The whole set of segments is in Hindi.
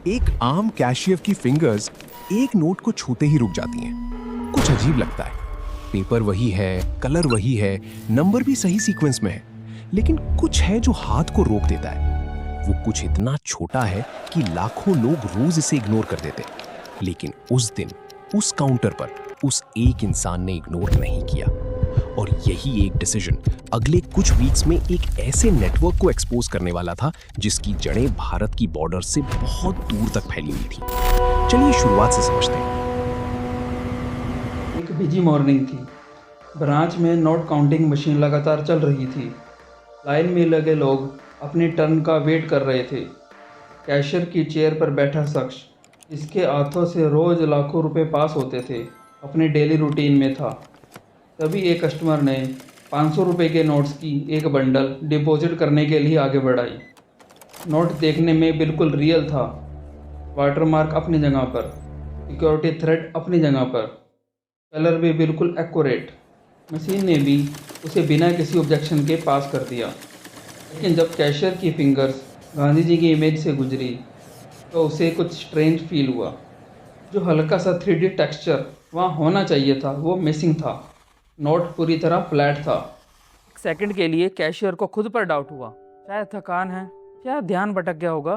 एक आम कैशियर की फिंगर्स एक नोट को छूते ही रुक जाती हैं। कुछ अजीब लगता है। पेपर वही है, कलर वही है, नंबर भी सही सीक्वेंस में है, लेकिन कुछ है जो हाथ को रोक देता है। वो कुछ इतना छोटा है कि लाखों लोग रोज इसे इग्नोर कर देते, लेकिन उस दिन उस काउंटर पर उस एक इंसान ने इग्नोर नहीं किया। और यही एक डिसीजन अगले कुछ वीक्स में एक ऐसे नेटवर्क को एक्सपोज करने वाला था जिसकी जड़ें भारत की बॉर्डर से बहुत दूर तक फैली हुई थी। चलिए शुरुआत से समझते हैं। एक बिजी मॉर्निंग थी। ब्रांच में नोट काउंटिंग मशीन लगातार चल रही थी। लाइन में लगे लोग अपनी टर्न का वेट कर रहे थे। कैशियर की चेयर पर बैठा शख्स, जिसके हाथों से रोज लाखों रुपए पास होते थे, अपनी डेली रूटीन में था। तभी एक कस्टमर ने 500 रुपये के नोट्स की एक बंडल डिपॉजिट करने के लिए आगे बढ़ाई। नोट देखने में बिल्कुल रियल था। वाटरमार्क अपनी जगह पर, सिक्योरिटी थ्रेड अपनी जगह पर, कलर भी बिल्कुल एक्यूरेट। मशीन ने भी उसे बिना किसी ऑब्जेक्शन के पास कर दिया। लेकिन जब कैशियर की फिंगर्स गांधी जी की इमेज से गुजरी तो उसे कुछ स्ट्रेंज फील हुआ। जो हल्का सा 3D टेक्सचर वहाँ होना चाहिए था वो मिसिंग था। नोट पूरी तरह फ्लैट था। एक सेकंड के लिए कैशियर को खुद पर डाउट हुआ। शायद थकान है, क्या ध्यान भटक गया होगा।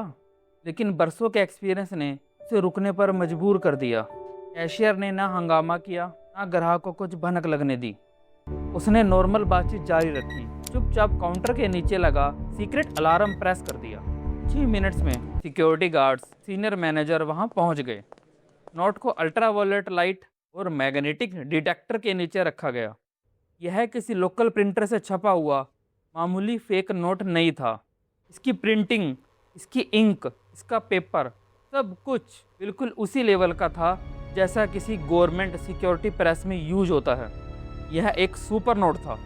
लेकिन बरसों के एक्सपीरियंस ने उसे रुकने पर मजबूर कर दिया। कैशियर ने ना हंगामा किया, ना ग्राहक को कुछ भनक लगने दी। उसने नॉर्मल बातचीत जारी रखी। चुपचाप काउंटर के नीचे लगा सीक्रेट अलार्म प्रेस कर दिया। 6 मिनट्स में सिक्योरिटी गार्ड्स, सीनियर मैनेजर वहां पहुंच गए। नोट को अल्ट्रावायलेट लाइट और मैग्नेटिक डिटेक्टर के नीचे रखा गया। यह किसी लोकल प्रिंटर से छपा हुआ मामूली फेक नोट नहीं था। इसकी प्रिंटिंग, इसकी इंक, इसका पेपर, सब कुछ बिल्कुल उसी लेवल का था जैसा किसी गवर्नमेंट सिक्योरिटी प्रेस में यूज होता है। यह एक सुपर नोट था।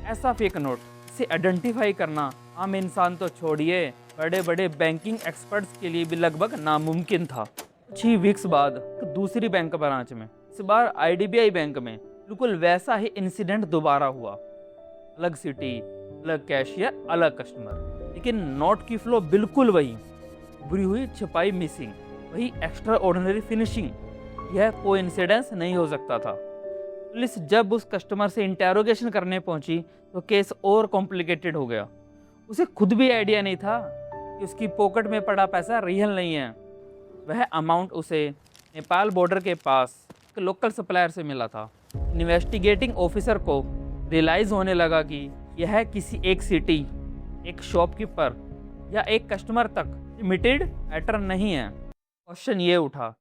ऐसा फेक नोट, इसे आइडेंटिफाई करना आम इंसान तो छोड़िए, बड़े बड़े बैंकिंग एक्सपर्ट्स के लिए भी लगभग नामुमकिन था। कुछ ही वीक्स बाद एक दूसरी बैंक ब्रांच में, इस बार IDBI बैंक में, बिल्कुल वैसा ही इंसिडेंट दोबारा हुआ। अलग सिटी, अलग कैशियर, अलग कस्टमर, लेकिन नोट की फ्लो बिल्कुल वही। बुरी हुई छपाई मिसिंग, वही एक्स्ट्रा ऑर्डिनरी फिनिशिंग। यह कोइंसिडेंस नहीं हो सकता था। पुलिस जब उस कस्टमर से इंटेरोगेशन करने पहुंची तो केस और कॉम्प्लिकेटेड हो गया। उसे खुद भी आइडिया नहीं था कि उसकी पॉकेट में पड़ा पैसा रियल नहीं है। वह अमाउंट उसे नेपाल बॉर्डर के पास एक लोकल सप्लायर से मिला था। इन्वेस्टिगेटिंग ऑफिसर को रियलाइज़ होने लगा कि यह किसी एक सिटी, एक शॉपकीपर या एक कस्टमर तक लिमिटेड मैटर नहीं है। क्वेश्चन ये उठा,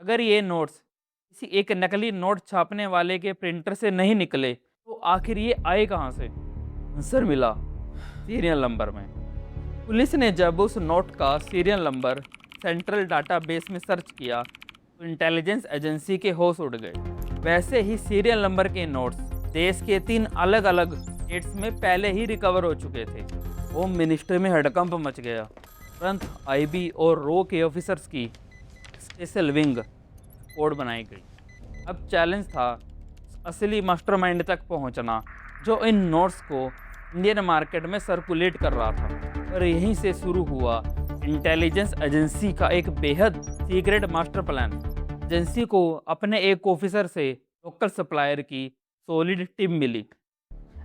अगर ये नोट्स किसी एक नकली नोट छापने वाले के प्रिंटर से नहीं निकले तो आखिर ये आए कहाँ से? आंसर मिला सीरियल नंबर में। पुलिस ने जब उस नोट का सीरियल नंबर सेंट्रल डाटाबेस में सर्च किया तो इंटेलिजेंस एजेंसी के होश उड़ गए। वैसे ही सीरियल नंबर के नोट्स देश के 3 अलग अलग स्टेट्स में पहले ही रिकवर हो चुके थे। होम मिनिस्ट्री में हड़कंप मच गया। तुरंत IB और रो के ऑफिसर्स की स्पेशल विंग कोड बनाई गई। अब चैलेंज था असली मास्टरमाइंड तक पहुंचना, जो इन नोट्स को इंडियन मार्केट में सर्कुलेट कर रहा था। और यहीं से शुरू हुआ इंटेलिजेंस एजेंसी का एक बेहद सीक्रेट मास्टर प्लान। एजेंसी को अपने एक ऑफिसर से लोकल सप्लायर की सॉलिड टीम मिली।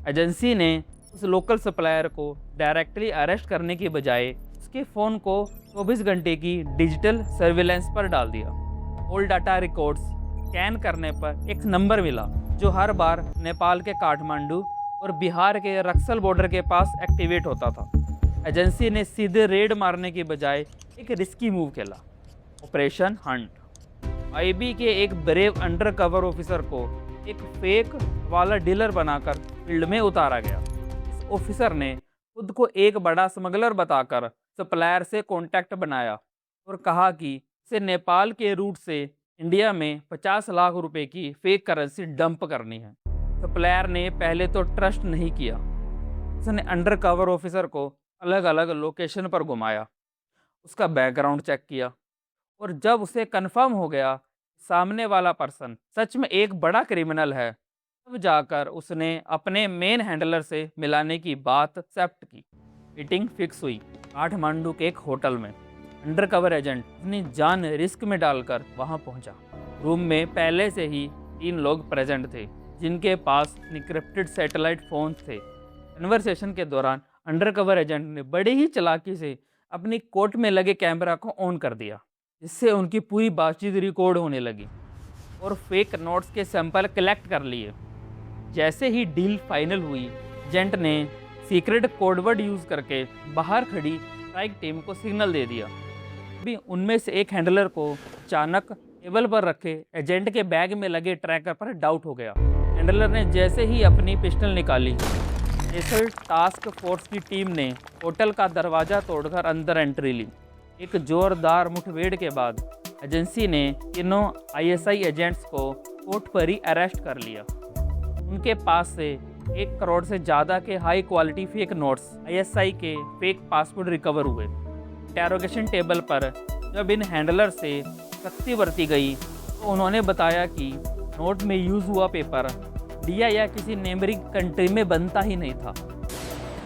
एजेंसी ने उस लोकल सप्लायर को डायरेक्टली अरेस्ट करने की बजाय उसके फ़ोन को 24 घंटे की डिजिटल सर्विलेंस पर डाल दिया। ऑल डाटा रिकॉर्ड्स स्कैन करने पर एक नंबर मिला जो हर बार नेपाल के काठमांडू और बिहार के रक्सल बॉर्डर के पास एक्टिवेट होता था। एजेंसी ने सीधे रेड मारने की बजाय एक रिस्की मूव खेला, ऑपरेशन हंट। IB के एक ब्रेव अंडरकवर ऑफिसर को एक फेक वाला डीलर बनाकर फील्ड में उतारा गया। इस ऑफिसर ने खुद को एक बड़ा स्मगलर बताकर सप्लायर से कॉन्टैक्ट बनाया और कहा कि उसे नेपाल के रूट से इंडिया में 50 लाख रुपए की फेक करेंसी डंप करनी है। सप्लायर ने पहले तो ट्रस्ट नहीं किया। उसने अंडरकवर ऑफिसर को अलग अलग लोकेशन पर घुमाया, उसका बैकग्राउंड चेक किया, और जब उसे कंफर्म हो गया सामने वाला पर्सन सच में एक बड़ा क्रिमिनल है, तब जाकर उसने अपने मेन हैंडलर से मिलाने की बात एक्सेप्ट की। मीटिंग फिक्स हुई काठमांडू के एक होटल में। अंडरकवर एजेंट अपनी जान रिस्क में डालकर वहां पहुंचा। रूम में पहले से ही 3 लोग प्रेजेंट थे, जिनके पास इनक्रिप्टेड सैटेलाइट फोन्स थे। कन्वर्सेशन के दौरान अंडरकवर एजेंट ने बड़ी ही चालाकी से अपनी कोट में लगे कैमरा को ऑन कर दिया, जिससे उनकी पूरी बातचीत रिकॉर्ड होने लगी और फेक नोट्स के सैंपल कलेक्ट कर लिए। जैसे ही डील फाइनल हुई, एजेंट ने सीक्रेट कोडवर्ड यूज़ करके बाहर खड़ी स्ट्राइक टीम को सिग्नल दे दिया। अभी उनमें से एक हैंडलर को अचानक टेबल पर रखे एजेंट के बैग में लगे ट्रैकर पर डाउट हो गया। हैंडलर ने जैसे ही अपनी पिस्टल निकाली, स्पेशल टास्क फोर्स की टीम ने होटल का दरवाज़ा तोड़कर अंदर एंट्री ली। एक जोरदार मुठभेड़ के बाद एजेंसी ने तीनों आईएसआई एजेंट्स को कोर्ट पर ही अरेस्ट कर लिया। उनके पास से 1 करोड़ से ज़्यादा के high quality fake notes, ISI के फेक पासपोर्ट रिकवर हुए। इंटेरोगेशन टेबल पर जब इन हैंडलर से सख्ती बरती गई तो उन्होंने बताया कि नोट में यूज़ हुआ पेपर इंडिया या किसी नेबरिंग कंट्री में बनता ही नहीं था।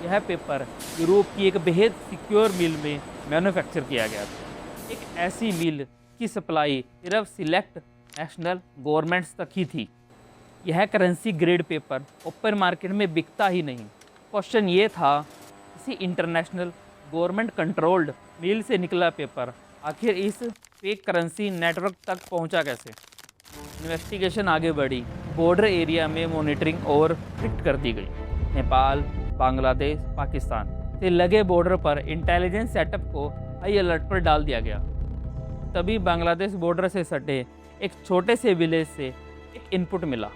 यह पेपर यूरोप की एक बेहद सिक्योर मिल में मैन्युफैक्चर किया गया था, एक ऐसी मिल की सप्लाई सिर्फ सिलेक्ट नेशनल गवर्नमेंट्स तक ही थी। यह currency grade paper open market में बिकता ही नहीं। क्वेश्चन ये था, किसी इंटरनेशनल गवर्नमेंट कंट्रोल्ड मिल से निकला पेपर आखिर इस फेक करेंसी नेटवर्क तक पहुंचा कैसे? इन्वेस्टिगेशन आगे बढ़ी। बॉर्डर एरिया में मॉनिटरिंग और स्ट्रिक्ट कर दी गई। नेपाल, बांग्लादेश, पाकिस्तान से लगे बॉर्डर पर इंटेलिजेंस सेटअप को हाई अलर्ट पर डाल दिया गया। तभी बांग्लादेश बॉर्डर से सटे एक छोटे से विलेज से एक इनपुट मिला।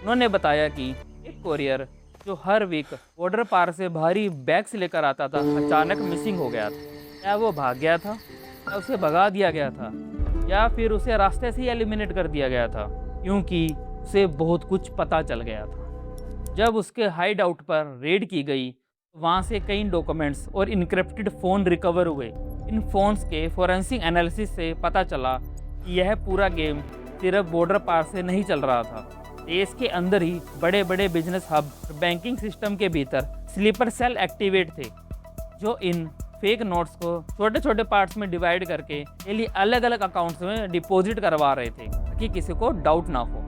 उन्होंने बताया कि एक कोरियर जो हर वीक बॉर्डर पार से भारी बैग्स लेकर आता था, अचानक मिसिंग हो गया था। क्या वो भाग गया था, या उसे भगा दिया गया था, या फिर उसे रास्ते से ही एलिमिनेट कर दिया गया था, क्योंकि उसे बहुत कुछ पता चल गया था। जब उसके हाइड आउट पर रेड की गई तो वहाँ से कई डॉक्यूमेंट्स और इनक्रिप्टेड फ़ोन रिकवर हुए। इन फ़ोन्स के फोरेंसिक एनालिसिस से पता चला कि यह पूरा गेम सिर्फ बॉर्डर पार से नहीं चल रहा था। देश के अंदर ही बड़े बड़े बिजनेस हब और बैंकिंग सिस्टम के भीतर स्लीपर सेल एक्टिवेट थे, जो इन फेक नोट्स को छोटे छोटे पार्ट्स में डिवाइड करके लिए अलग अलग अकाउंट्स में डिपॉजिट करवा रहे थे, ताकि किसी को डाउट ना हो।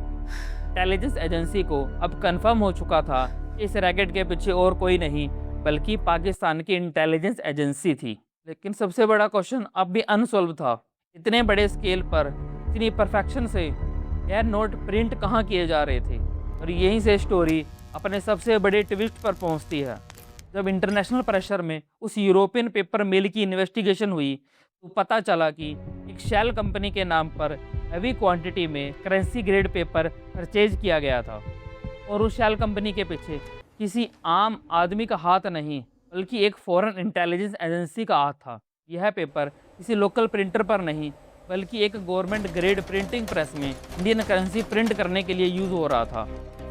इंटेलिजेंस एजेंसी को अब कंफर्म हो चुका था कि इस रैकेट के पीछे और कोई नहीं बल्कि पाकिस्तान की इंटेलिजेंस एजेंसी थी। लेकिन सबसे बड़ा क्वेश्चन अब भी अनसॉल्व था। इतने बड़े स्केल पर इतनी परफेक्शन से यह नोट प्रिंट कहाँ किए जा रहे थे? और यहीं से स्टोरी अपने सबसे बड़े ट्विस्ट पर पहुँचती है। जब इंटरनेशनल प्रेशर में उस यूरोपियन पेपर मिल की इन्वेस्टिगेशन हुई तो पता चला कि एक शेल कंपनी के नाम पर हैवी क्वांटिटी में करेंसी ग्रेड पेपर परचेज किया गया था, और उस शेल कंपनी के पीछे किसी आम आदमी का हाथ नहीं बल्कि एक फॉरेन इंटेलिजेंस एजेंसी का हाथ था। यह पेपर किसी लोकल प्रिंटर पर नहीं बल्कि एक गवर्नमेंट ग्रेड प्रिंटिंग प्रेस में इंडियन करेंसी प्रिंट करने के लिए यूज़ हो रहा था।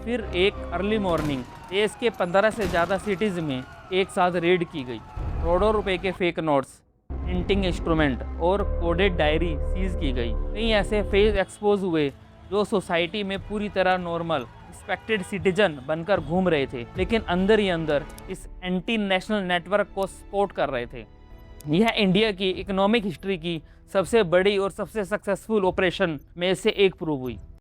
फिर एक अर्ली मॉर्निंग देश के 15 से ज़्यादा सिटीज़ में एक साथ रेड की गई। करोड़ों रुपए के फेक नोट्स, प्रिंटिंग इंस्ट्रूमेंट और कोडेड डायरी सीज की गई। कई ऐसे फेस एक्सपोज हुए जो सोसाइटी में पूरी तरह नॉर्मल रिस्पेक्टेड सिटीजन बनकर घूम रहे थे, लेकिन अंदर ही अंदर इस एंटी नेशनल नेटवर्क को सपोर्ट कर रहे थे। यह इंडिया की इकोनॉमिक हिस्ट्री की सबसे बड़ी और सबसे सक्सेसफुल ऑपरेशन में से एक प्रूव हुई।